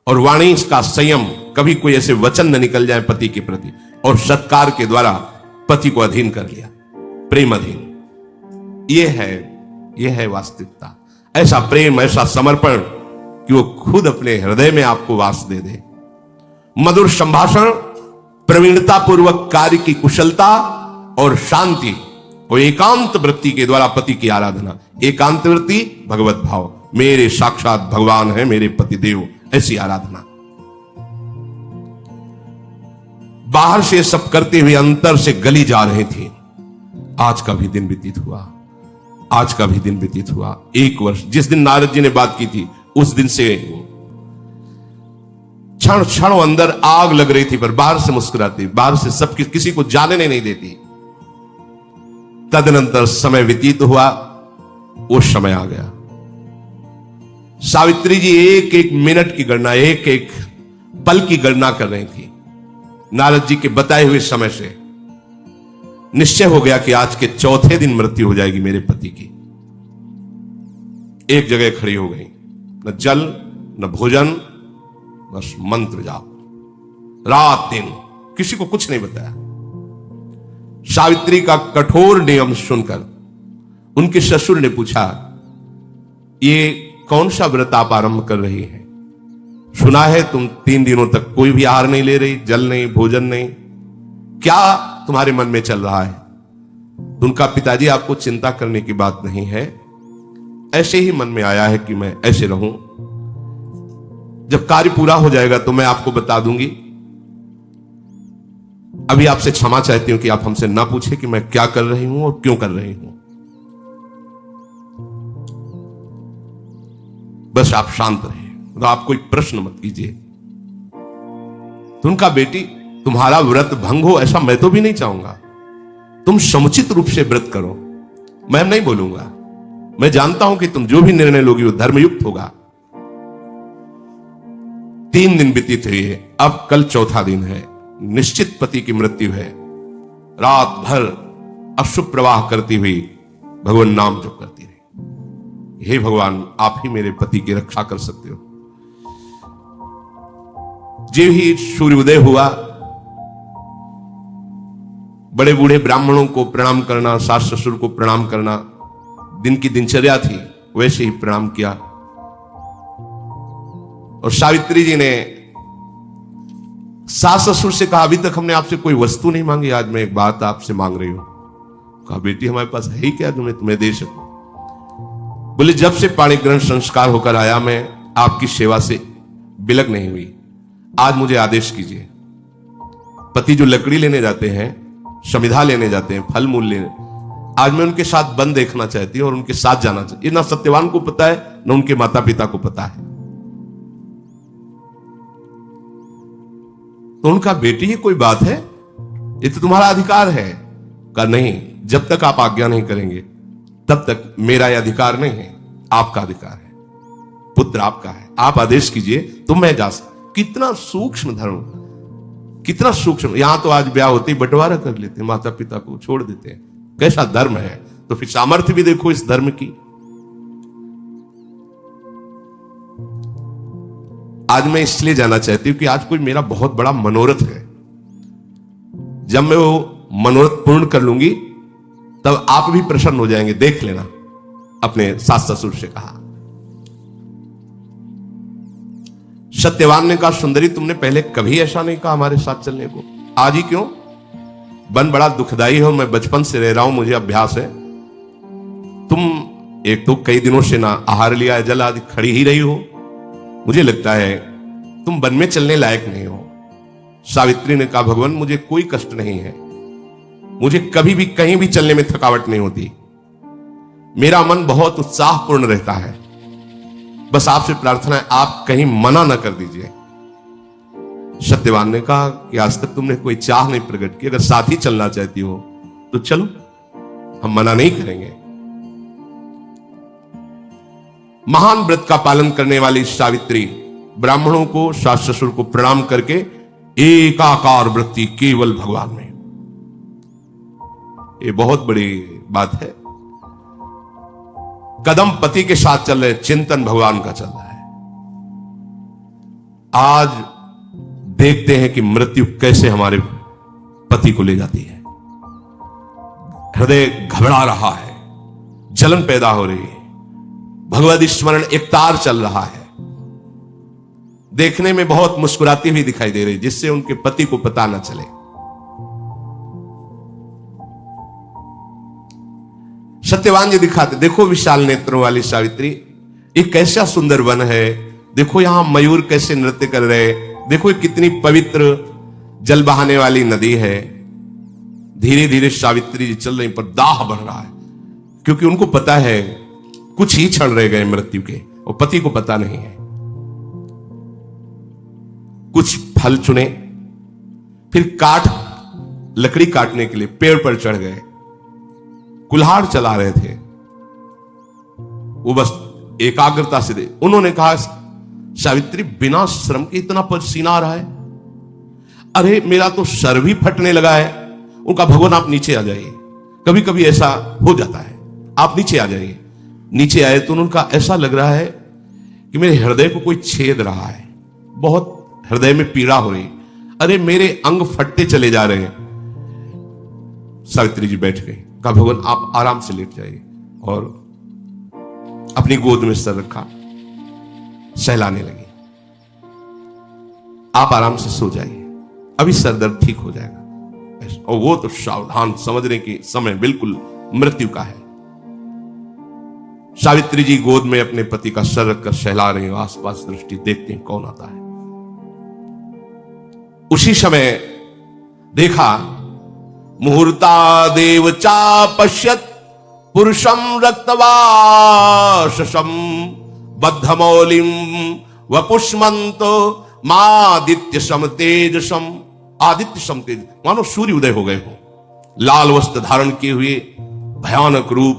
और वाणी का संयम, कभी कोई ऐसे वचन न निकल जाए पति के प्रति, और सत्कार के द्वारा पति को अधीन कर लिया, प्रेम अधीन। यह है वास्तविकता। ऐसा प्रेम, ऐसा समर्पण कि वो खुद अपने हृदय में आपको वास दे दे। मधुर संभाषण, प्रवीणता पूर्वक कार्य की कुशलता और शांति और एकांत वृत्ति के द्वारा पति की आराधना। एकांत वृत्ति भगवत भाव, मेरे साक्षात भगवान है मेरे पति देव, ऐसी आराधना। बाहर से सब करते हुए अंतर से गली जा रहे थे। आज का भी दिन व्यतीत हुआ, आज का भी दिन व्यतीत हुआ। 1 वर्ष, जिस दिन नारद जी ने बात की थी उस दिन से क्षण क्षण अंदर आग लग रही थी, पर बाहर से मुस्कुराती, बाहर से सब किसी को जानने नहीं देती। तदनंतर समय व्यतीत हुआ, वो समय आ गया। सावित्री जी एक एक मिनट की गणना, एक एक पल की गणना कर रही थी। नारद जी के बताए हुए समय से निश्चय हो गया कि आज के चौथे दिन मृत्यु हो जाएगी मेरे पति की। एक जगह खड़ी हो गई, न जल न भोजन, बस मंत्र जाप, रात दिन, किसी को कुछ नहीं बताया। सावित्री का कठोर नियम सुनकर उनके ससुर ने पूछा, ये कौन सा व्रत आप आरंभ कर रही हैं? सुना है तुम 3 दिनों तक कोई भी आहार नहीं ले रही, जल नहीं, भोजन नहीं, क्या तुम्हारे मन में चल रहा है? उनका पिताजी, आपको चिंता करने की बात नहीं है, ऐसे ही मन में आया है कि मैं ऐसे रहूं। जब कार्य पूरा हो जाएगा तो मैं आपको बता दूंगी। अभी आपसे क्षमा चाहती हूं कि आप हमसे ना पूछे कि मैं क्या कर रही हूं और क्यों कर रही हूं। बस आप शांत रहे, तो आप कोई प्रश्न मत कीजिए। तो उनका, बेटी तुम्हारा व्रत भंग हो ऐसा मैं तो भी नहीं चाहूंगा। तुम समुचित रूप से व्रत करो, मैं नहीं बोलूंगा। मैं जानता हूं कि तुम जो भी निर्णय लोगी वो धर्मयुक्त होगा। 3 दिन व्यतीत हुए, अब कल चौथा दिन है। निश्चित पति की मृत्यु है। रात भर अशुभ प्रवाह करती हुई भगवान नाम जप करती रही। हे भगवान, आप ही मेरे पति की रक्षा कर सकते हो। जो ही सूर्योदय हुआ, बड़े बूढ़े ब्राह्मणों को प्रणाम करना, सास ससुर को प्रणाम करना दिन की दिनचर्या थी, वैसे ही प्रणाम किया। और सावित्री जी ने सास ससुर से कहा, अभी तक हमने आपसे कोई वस्तु नहीं मांगी, आज मैं एक बात आपसे मांग रही हूं। कहा, बेटी हमारे पास है ही क्या जो मैं तुम्हें दे सकूं? बोले, जब से पाणी ग्रहण संस्कार होकर आया मैं आपकी सेवा से बिलक नहीं हुई। आज मुझे आदेश कीजिए। पति जो लकड़ी लेने जाते हैं, समिधा लेने जाते हैं, फल मूल लेने, आज मैं उनके साथ बन देखना चाहती हूं और उनके साथ जाना चाहती हूं। ना सत्यवान को पता है ना उनके माता पिता को पता है। तो उनका, बेटी ये कोई बात है? ये तो तुम्हारा अधिकार है। कहा, नहीं, जब तक आप आज्ञा नहीं करेंगे तब तक मेरा यह अधिकार नहीं है, आपका अधिकार है। पुत्र आपका है, आप आदेश कीजिए तो मैं जा सकता। कितना सूक्ष्म धर्म, कितना सूक्ष्म। यहां तो आज ब्याह होते ही बंटवारा कर लेते हैं, माता पिता को छोड़ देते हैं। कैसा धर्म है? तो फिर सामर्थ्य भी देखो इस धर्म की। आज मैं इसलिए जाना चाहती हूं कि आज कोई मेरा बहुत बड़ा मनोरथ है। जब मैं वो मनोरथ पूर्ण कर लूंगी तब आप भी प्रसन्न हो जाएंगे, देख लेना। अपने सास ससुर से कहा। सत्यवान ने कहा, सुंदरी तुमने पहले कभी ऐसा नहीं कहा हमारे साथ चलने को, आज ही क्यों? बन बड़ा दुखदाई है, मैं बचपन से रह रहा हूं, मुझे अभ्यास है। तुम एक तो कई दिनों से ना आहार लिया, जल आदि खड़ी ही रही हो, मुझे लगता है तुम वन में चलने लायक नहीं हो। सावित्री ने कहा, भगवान मुझे कोई कष्ट नहीं है, मुझे कभी भी कहीं भी चलने में थकावट नहीं होती, मेरा मन बहुत उत्साहपूर्ण रहता है। बस आपसे प्रार्थना है आप कहीं मना ना कर दीजिए। सत्यवान ने कहा कि आज तक तुमने कोई चाह नहीं प्रकट की, अगर साथ ही चलना चाहती हो तो चलो, हम मना नहीं करेंगे। महान व्रत का पालन करने वाली सावित्री ब्राह्मणों को, सास ससुर को प्रणाम करके एकाकार वृत्ति केवल भगवान में। ये बहुत बड़ी बात है। कदम पति के साथ चल रहे, चिंतन भगवान का चल रहा है। आज देखते हैं कि मृत्यु कैसे हमारे पति को ले जाती है। हृदय घबरा रहा है, जलन पैदा हो रही है, भगवद स्मरण एक तार चल रहा है। देखने में बहुत मुस्कुराती हुई दिखाई दे रही, जिससे उनके पति को पता न चले। सत्यवान जी दिखाते, देखो विशाल नेत्रों वाली सावित्री, एक कैसा सुंदर वन है, देखो यहां मयूर कैसे नृत्य कर रहे, देखो कितनी पवित्र जल बहाने वाली नदी है। धीरे धीरे सावित्री जी चल रही, पर दाह बढ़ रहा है, क्योंकि उनको पता है कुछ ही क्षण रह गए मृत्यु के, और पति को पता नहीं है। कुछ फल चुने, फिर लकड़ी काटने के लिए पेड़ पर चढ़ गए। कुल्हाड़ चला रहे थे, वो बस एकाग्रता से दे। उन्होंने कहा सावित्री बिना श्रम के इतना पसीना आ रहा है, अरे मेरा तो सर भी फटने लगा है। उनका भगवान आप नीचे आ जाइए, कभी कभी ऐसा हो जाता है, आप नीचे आ जाइए। नीचे आए तो उनका ऐसा लग रहा है कि मेरे हृदय को कोई छेद रहा है, बहुत हृदय में पीड़ा हो रही, अरे मेरे अंग फटते चले जा रहे हैं। सावित्री जी बैठ गई, कहा भगवान आप आराम से लेट जाइए, और अपनी गोद में सर रखा, सहलाने लगी। आप आराम से सो जाइए, अभी सर दर्द ठीक हो जाएगा। और वो तो सावधान, समझने की समय बिल्कुल मृत्यु का है। सावित्री जी गोद में अपने पति का सर रखकर सहला रही, आसपास दृष्टि देखते हैं कौन आता है। उसी समय देखा मुहूर्ता देव चा पश्यत पुरुषम रक्तवाससम बद्धमौलिम वपुष्मंतो मादित्य सम तेजसम। आदित्य सम तेज, मानो सूर्य उदय हो गए हो, लाल वस्त्र धारण किए हुए, भयानक रूप,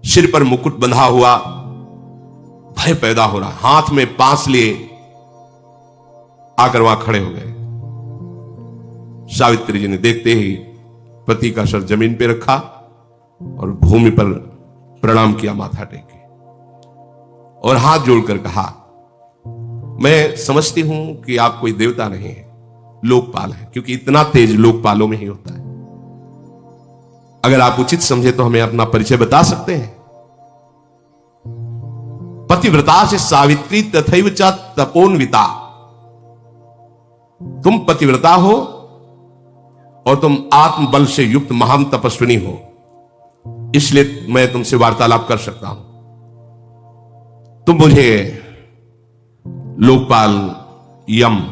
सिर पर मुकुट बंधा हुआ, भय पैदा हो रहा, हाथ में पास लिए आकर वहां खड़े हो गए। सावित्री जी ने देखते ही पति का सर जमीन पे रखा और भूमि पर प्रणाम किया, माथा टेके, और हाथ जोड़कर कहा मैं समझती हूं कि आप कोई देवता नहीं है, लोकपाल है, क्योंकि इतना तेज लोकपालों में ही होता है। अगर आप उचित समझे तो हमें अपना परिचय बता सकते हैं। पतिव्रता से सावित्री तथैव च तपोन्विता, तुम पतिव्रता हो और तुम आत्मबल से युक्त महान तपस्विनी हो, इसलिए मैं तुमसे वार्तालाप कर सकता हूं। तुम मुझे लोकपाल यम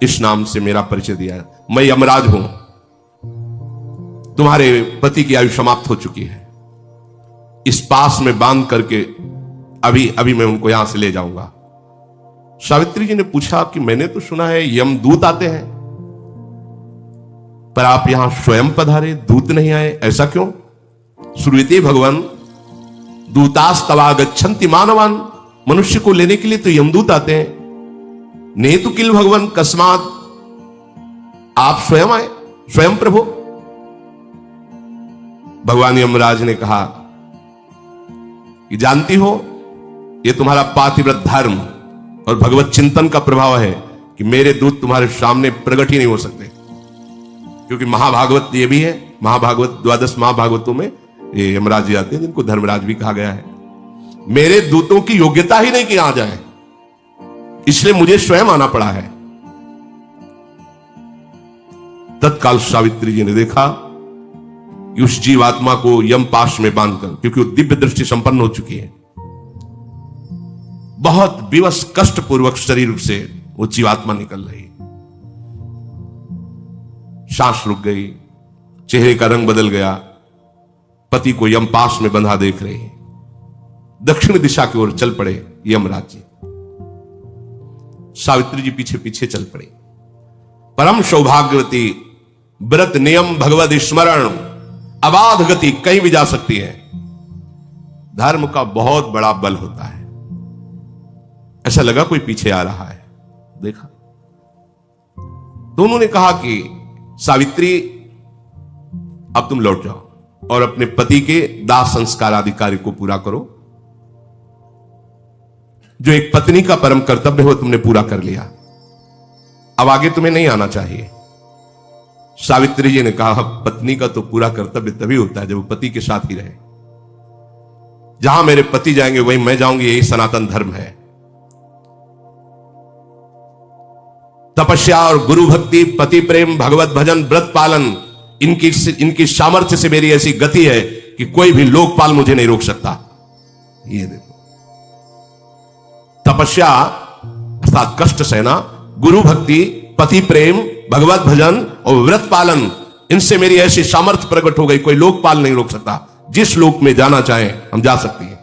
इस नाम से मेरा परिचय दिया है, मैं यमराज हूं। तुम्हारे पति की आयु समाप्त हो चुकी है, इस पास में बांध करके अभी अभी मैं उनको यहां से ले जाऊंगा। सावित्री जी ने पूछा कि मैंने तो सुना है यमदूत आते हैं, पर आप यहां स्वयं पधारे, दूत नहीं आए, ऐसा क्यों? श्रूयते भगवान दूतास्तवागच्छन्ति मानवान, मनुष्य को लेने के लिए तो यमदूत आते हैं। नेतु किल भगवान कस्मात, आप स्वयं आए, स्वयं प्रभु। भगवान यमराज ने कहा कि जानती हो ये तुम्हारा पातिव्रत धर्म और भगवत चिंतन का प्रभाव है कि मेरे दूत तुम्हारे सामने प्रकट ही नहीं हो सकते, क्योंकि महाभागवत ये भी है, महाभागवत 12 महाभागवतों में ये यमराज जी आते हैं, जिनको धर्मराज भी कहा गया है। मेरे दूतों की योग्यता ही नहीं कि आ जाए, इसलिए मुझे स्वयं आना पड़ा है। तत्काल सावित्री जी ने देखा कि उस जीवात्मा को यम पाश में बांधकर, क्योंकि वो दिव्य दृष्टि संपन्न हो चुकी है, बहुत विवश कष्ट पूर्वक शरीर से वो जीवात्मा निकल रही, सांस रुक गई, चेहरे का रंग बदल गया, पति को यम पाश में बंधा देख रही। दक्षिण दिशा की ओर चल पड़े यमराज जी। सावित्री जी पीछे पीछे चल पड़े। परम सौभाग्यवती, व्रत नियम भगवद स्मरण, अबाध गति, कहीं भी जा सकती है। धर्म का बहुत बड़ा बल होता है। ऐसा लगा कोई पीछे आ रहा है, देखा तो उन्होंने कहा कि सावित्री अब तुम लौट जाओ और अपने पति के दाह संस्कार आदि कार्य को पूरा करो। जो एक पत्नी का परम कर्तव्य हो तुमने पूरा कर लिया, अब आगे तुम्हें नहीं आना चाहिए। सावित्री जी ने कहा पत्नी का तो पूरा कर्तव्य तभी होता है जब वो पति के साथ ही रहे। जहां मेरे पति जाएंगे वहीं मैं जाऊंगी, यही सनातन धर्म है। तपस्या और गुरु भक्ति, पति प्रेम, भगवत भजन, व्रत पालन, इनकी सामर्थ्य से मेरी ऐसी गति है कि कोई भी लोकपाल मुझे नहीं रोक सकता। ये देखो, तपस्या अर्थात कष्ट सहना, गुरु भक्ति, पति प्रेम, भगवत भजन और व्रत पालन, इनसे मेरी ऐसी सामर्थ्य प्रकट हो गई, कोई लोकपाल नहीं रोक सकता। जिस लोक में जाना चाहे हम जा सकती हैं।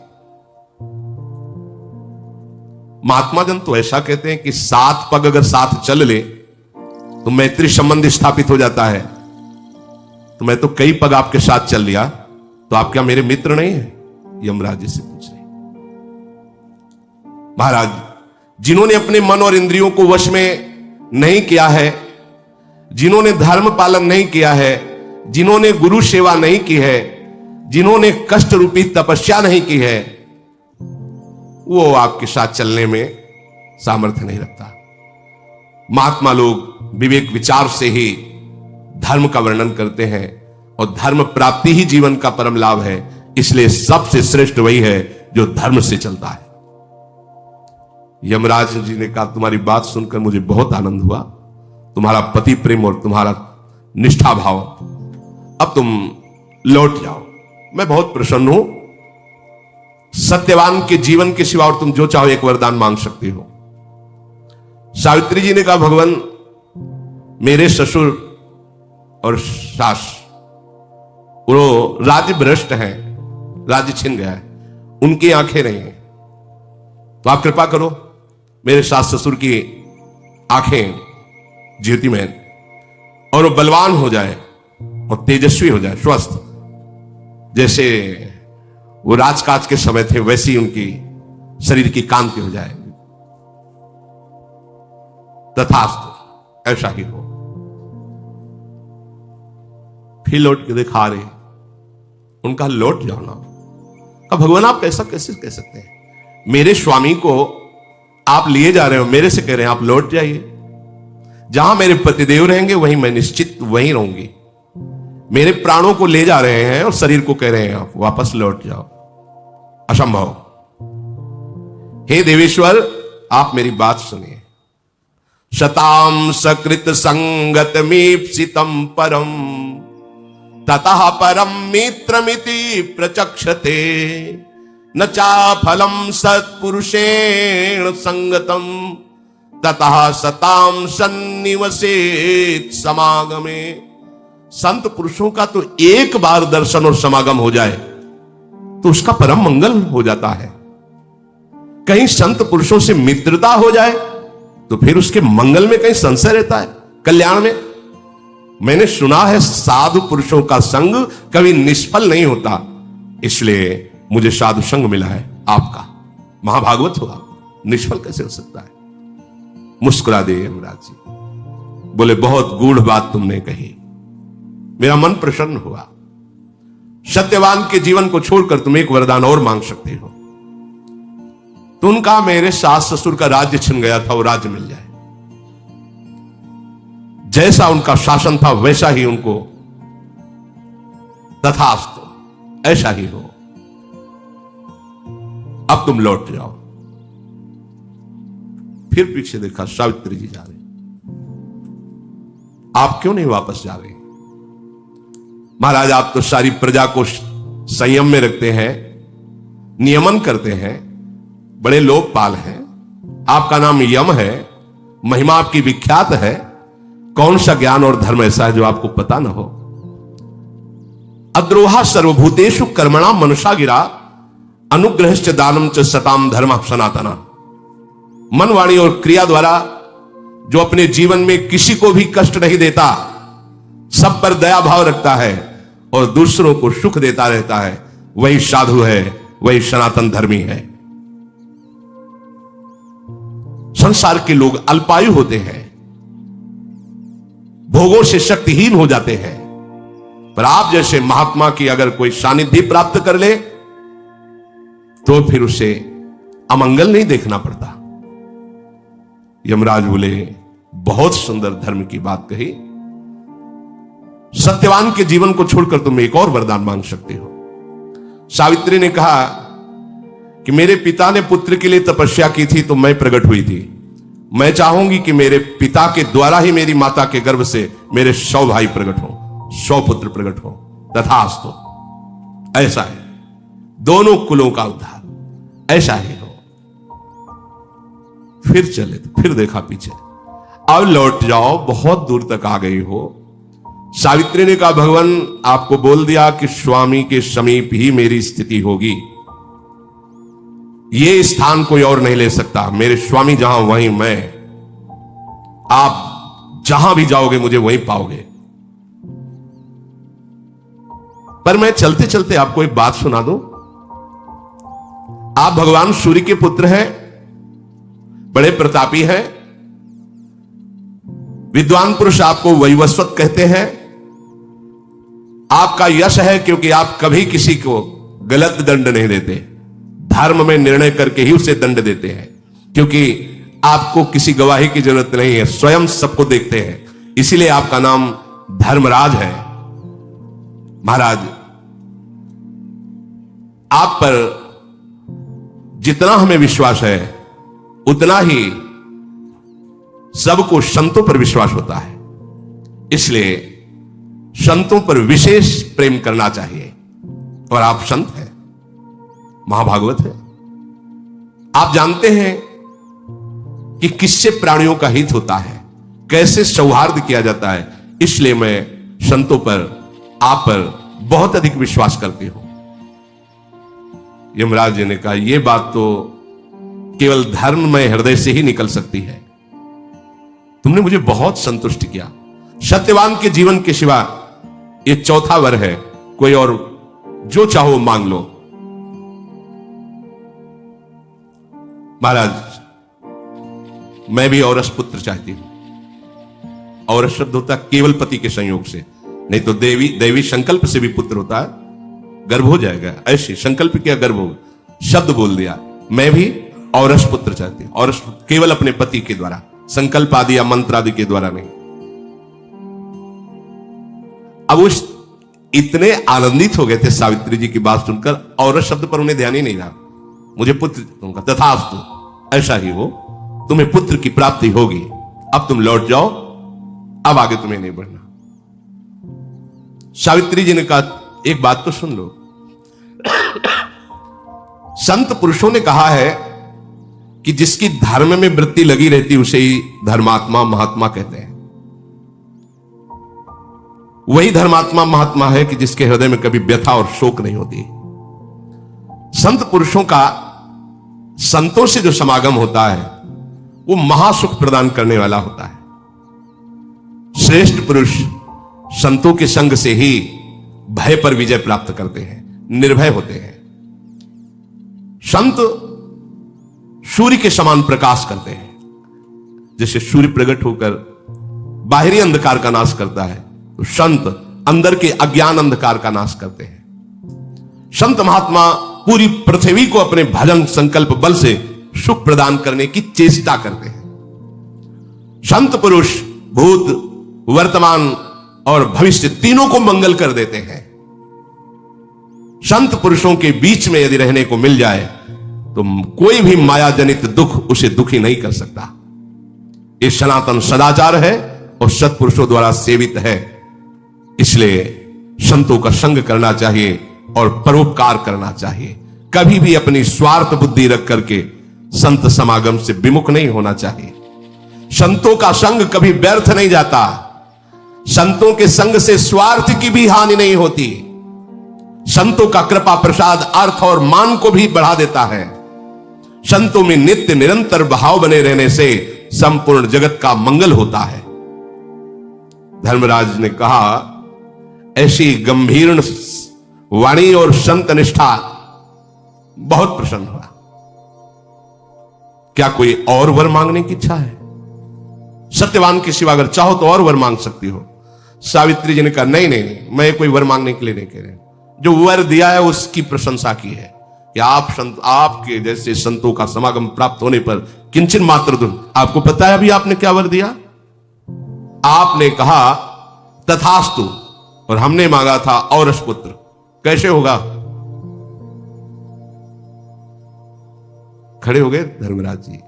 महात्मा जन तो ऐसा कहते हैं कि 7 पग अगर साथ चल ले तो मैत्री संबंध स्थापित हो जाता है। तो मैं तो कई पग आपके साथ चल लिया, तो आप क्या मेरे मित्र नहीं है? यमराज जी से पूछ रहे महाराज, जिन्होंने अपने मन और इंद्रियों को वश में नहीं किया है, जिन्होंने धर्म पालन नहीं किया है, जिन्होंने गुरु सेवा नहीं की है, जिन्होंने कष्ट रूपी तपस्या नहीं की है, वो आपके साथ चलने में सामर्थ्य नहीं रखता। महात्मा लोग विवेक विचार से ही धर्म का वर्णन करते हैं और धर्म प्राप्ति ही जीवन का परम लाभ है। इसलिए सबसे श्रेष्ठ वही है जो धर्म से चलता है। यमराज जी ने कहा तुम्हारी बात सुनकर मुझे बहुत आनंद हुआ, तुम्हारा पति प्रेम और तुम्हारा निष्ठा भाव, अब तुम लौट जाओ। मैं बहुत प्रसन्न हूं। सत्यवान के जीवन के सिवा और तुम जो चाहो एक वरदान मांग सकती हो। सावित्री जी ने कहा भगवान, मेरे ससुर और सास वो राज्य भ्रष्ट हैं, राज्य छिन गया है, उनकी आंखें नहीं है, तो आप कृपा करो मेरे सास ससुर की आंखें ज्योतिमय और वो बलवान हो जाए और तेजस्वी हो जाए, स्वस्थ, जैसे वो राजकाज के समय थे वैसी उनकी शरीर की कांति हो जाए। तथास्तु, ऐसा ही हो। फिर लौट के दिखा रहे, उनका लौट जाओ ना। कहा भगवान आप ऐसा कैसे कह सकते हैं? मेरे स्वामी को आप लिए जा रहे हो, मेरे से कह रहे हैं आप लौट जाइए। जहां मेरे पतिदेव रहेंगे वहीं मैं निश्चित वहीं रहूंगी। मेरे प्राणों को ले जा रहे हैं और शरीर को कह रहे हैं आप वापस लौट जाओ, असंभव। हे देवेश्वर आप मेरी बात सुनिए। शताम सकृत संगत मीप्सितम परम ततः परम मित्रमिति प्रचक्षते न चा फलम सत्पुरुषेण संगतम ततः सताम सन्निवसेत समागमे। संत पुरुषों का तो एक बार दर्शन और समागम हो जाए तो उसका परम मंगल हो जाता है। कहीं संत पुरुषों से मित्रता हो जाए तो फिर उसके मंगल में कहीं संशय रहता है, कल्याण में। मैंने सुना है साधु पुरुषों का संग कभी निष्फल नहीं होता, इसलिए मुझे साधु संग मिला है आपका। महाभागवत हुआ, निष्फल कैसे हो सकता है? मुस्कुरा दे यमराज जी, बोले बहुत गूढ़ बात तुमने कही, मेरा मन प्रसन्न हुआ। सत्यवान के जीवन को छोड़कर तुम एक वरदान और मांग सकते हो। तो उनका मेरे सास ससुर का राज्य छिन गया था, वो राज्य मिल जाए। जैसा उनका शासन था वैसा ही उनको, तथास्तु, ऐसा ही हो। अब तुम लौट जाओ। फिर पीछे देखा, सावित्री जी जा रही। आप क्यों नहीं वापस जा रहे? महाराज आप तो सारी प्रजा को संयम में रखते हैं, नियमन करते हैं, बड़े लोकपाल हैं, आपका नाम यम है, महिमा आपकी विख्यात है। कौन सा ज्ञान और धर्म ऐसा है जो आपको पता ना हो? अद्रोहा सर्वभूतेषु कर्मणा मनुषा गिरा, अनुग्रहश्च दानम च सताम धर्म सनातना। मन, वाणी और क्रिया द्वारा जो अपने जीवन में किसी को भी कष्ट नहीं देता, सब पर दया भाव रखता है और दूसरों को सुख देता रहता है, वही साधु है, वही सनातन धर्मी है। संसार के लोग अल्पायु होते हैं, भोगों से शक्तिहीन हो जाते हैं, पर आप जैसे महात्मा की अगर कोई सानिध्य प्राप्त कर ले तो फिर उसे अमंगल नहीं देखना पड़ता। यमराज बोले, बहुत सुंदर धर्म की बात कही। सत्यवान के जीवन को छोड़कर तुम एक और वरदान मांग सकते हो। सावित्री ने कहा कि मेरे पिता ने पुत्र के लिए तपस्या की थी तो मैं प्रकट हुई थी। मैं चाहूंगी कि मेरे पिता के द्वारा ही मेरी माता के गर्भ से मेरे 100 भाई प्रकट हो, 100 पुत्र प्रकट हो। तथास्तु, ऐसा है, दोनों कुलों का उद्धार ऐसा ही हो। फिर चले तो फिर देखा पीछे, अब लौट जाओ, बहुत दूर तक आ गई हो। सावित्री ने कहा, भगवान आपको बोल दिया कि स्वामी के समीप ही मेरी स्थिति होगी, ये स्थान कोई और नहीं ले सकता। मेरे स्वामी जहां वहीं मैं, आप जहां भी जाओगे मुझे वहीं पाओगे। पर मैं चलते चलते आपको एक बात सुना दूं। आप भगवान सूर्य के पुत्र हैं, बड़े प्रतापी हैं, विद्वान पुरुष आपको वैवस्वत कहते हैं। आपका यश है क्योंकि आप कभी किसी को गलत दंड नहीं देते, धर्म में निर्णय करके ही उसे दंड देते हैं, क्योंकि आपको किसी गवाही की जरूरत नहीं है, स्वयं सबको देखते हैं। इसीलिए आपका नाम धर्मराज है। महाराज, आप पर जितना हमें विश्वास है उतना ही सबको संतों पर विश्वास होता है, इसलिए संतों पर विशेष प्रेम करना चाहिए। और आप संत हैं, महाभागवत है, आप जानते हैं कि किससे प्राणियों का हित होता है, कैसे सौहार्द किया जाता है। इसलिए मैं संतों पर, आप पर बहुत अधिक विश्वास करती हूं। यमराज जी ने कहा, यह बात तो केवल धर्ममय हृदय से ही निकल सकती है। तुमने मुझे बहुत संतुष्ट किया। सत्यवान के जीवन के सिवा ये चौथा वर है, कोई और जो चाहो मांग लो। महाराज, मैं भी औरस पुत्र चाहती हूं। औरस शब्द होता है केवल पति के संयोग से, नहीं तो देवी संकल्प से भी पुत्र होता है, गर्भ हो जाएगा। ऐसे संकल्प किया, गर्भ हो, शब्द बोल दिया। मैं भी औरस पुत्र चाहती हूं, औरस केवल अपने पति के द्वारा, संकल्प आदि या मंत्र आदि के द्वारा नहीं। अब उस इतने आनंदित हो गए थे सावित्री जी की बात सुनकर, औरस शब्द पर उन्हें ध्यान ही नहीं रहा। मुझे पुत्र, उनका तथास्तु, ऐसा ही हो, तुम्हें पुत्र की प्राप्ति होगी। अब तुम लौट जाओ, अब आगे तुम्हें नहीं बढ़ना। सावित्री जी ने कहा, एक बात तो सुन लो। संत पुरुषों ने कहा है कि जिसकी धर्म में वृत्ति लगी रहती उसे ही धर्मात्मा महात्मा कहते हैं। वही धर्मात्मा महात्मा है कि जिसके हृदय में कभी व्यथा और शोक नहीं होती। संत पुरुषों का संतों से जो समागम होता है वो महासुख प्रदान करने वाला होता है। श्रेष्ठ पुरुष संतों के संग से ही भय पर विजय प्राप्त करते हैं, निर्भय होते हैं। संत सूर्य के समान प्रकाश करते हैं। जैसे सूर्य प्रकट होकर बाहरी अंधकार का नाश करता है, तो संत अंदर के अज्ञान अंधकार का नाश करते हैं। संत महात्मा पूरी पृथ्वी को अपने भजन संकल्प बल से सुख प्रदान करने की चेष्टा करते हैं। संत पुरुष भूत, वर्तमान और भविष्य तीनों को मंगल कर देते हैं। संत पुरुषों के बीच में यदि रहने को मिल जाए तो कोई भी माया जनित दुख उसे दुखी नहीं कर सकता। ये सनातन सदाचार है और सत्पुरुषों द्वारा सेवित है। इसलिए संतों का संग करना चाहिए और परोपकार करना चाहिए। कभी भी अपनी स्वार्थ बुद्धि रख करके संत समागम से विमुख नहीं होना चाहिए। संतों का संग कभी व्यर्थ नहीं जाता। संतों के संग से स्वार्थ की भी हानि नहीं होती। संतों का कृपा प्रसाद अर्थ और मान को भी बढ़ा देता है। संतों में नित्य निरंतर भाव बने रहने से संपूर्ण जगत का मंगल होता है। धर्मराज ने कहा, ऐसी गंभीर वाणी और संत निष्ठा, बहुत प्रसन्न हुआ। क्या कोई और वर मांगने की इच्छा है? सत्यवान के सिवा अगर चाहो तो और वर मांग सकती हो। सावित्री जी ने कहा, नहीं नहीं नहीं, मैं कोई वर मांगने के लिए नहीं कह रहे। जो वर दिया है उसकी प्रशंसा की है कि आपके जैसे संतों का समागम प्राप्त होने पर किंचन मात्र दुर्। आपको पता है अभी आपने क्या वर दिया? आपने कहा तथास्तु, और हमने मांगा था औरस पुत्र। कैसे होगा? खड़े हो गए धर्मराज जी।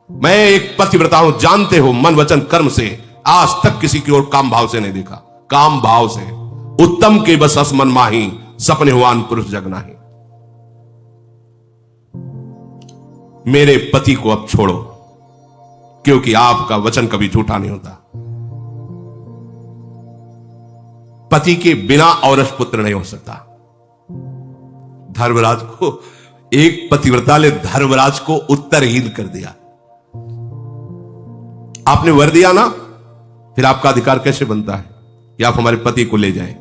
मैं एक पतिव्रता हूं, जानते हो, मन वचन कर्म से आज तक किसी की ओर काम भाव से नहीं देखा। काम भाव से उत्तम के बस असमन माही, सपने हुआन पुरुष जग नाही। मेरे पति को अब छोड़ो, क्योंकि आपका वचन कभी झूठा नहीं होता। पति के बिना औरस पुत्र नहीं हो सकता। धर्मराज को, एक पतिव्रता ने धर्मराज को उत्तरहीन कर दिया। आपने वर दिया ना, फिर आपका अधिकार कैसे बनता है कि आप हमारे पति को ले जाएं?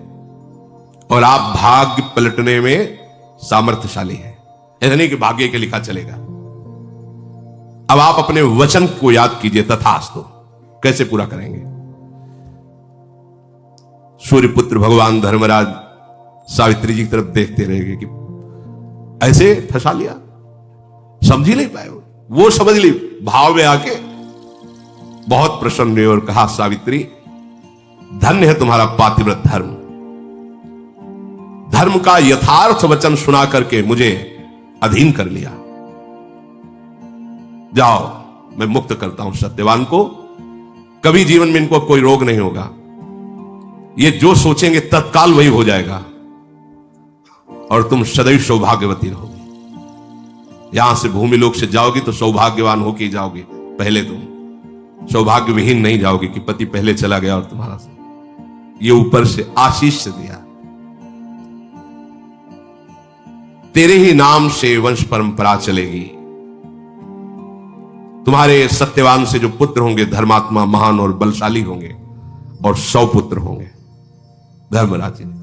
और आप भाग्य पलटने में सामर्थ्यशाली हैं। ऐसा नहीं कि भाग्य के लिखा चलेगा। अब आप अपने वचन को याद कीजिए, तथास्तु। कैसे पूरा करेंगे? सूर्यपुत्र भगवान धर्मराज सावित्री जी की तरफ देखते रहेंगे कि ऐसे फंसा लिया, समझ ही नहीं पाए। वो समझ ली भाव में आके, बहुत प्रसन्न हुए और कहा, सावित्री धन्य है तुम्हारा पातिव्रत धर्म। धर्म का यथार्थ वचन सुना करके मुझे अधीन कर लिया। जाओ, मैं मुक्त करता हूं सत्यवान को। कभी जीवन में इनको कोई रोग नहीं होगा। ये जो सोचेंगे तत्काल वही हो जाएगा, और तुम सदैव सौभाग्यवती रहोगी। यहां से भूमि लोक से जाओगी तो सौभाग्यवान होके जाओगी। पहले तुम सौभाग्य विहीन नहीं जाओगे कि पति पहले चला गया और तुम्हारा ये ऊपर से आशीष से दिया। तेरे ही नाम से वंश परंपरा चलेगी। तुम्हारे सत्यवान से जो पुत्र होंगे धर्मात्मा, महान और बलशाली होंगे, और 100 पुत्र होंगे। धर्मराज जी ने कहा,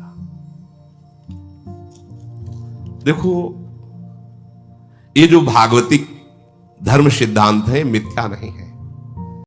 देखो, ये जो भागवतिक धर्म सिद्धांत है मिथ्या नहीं है।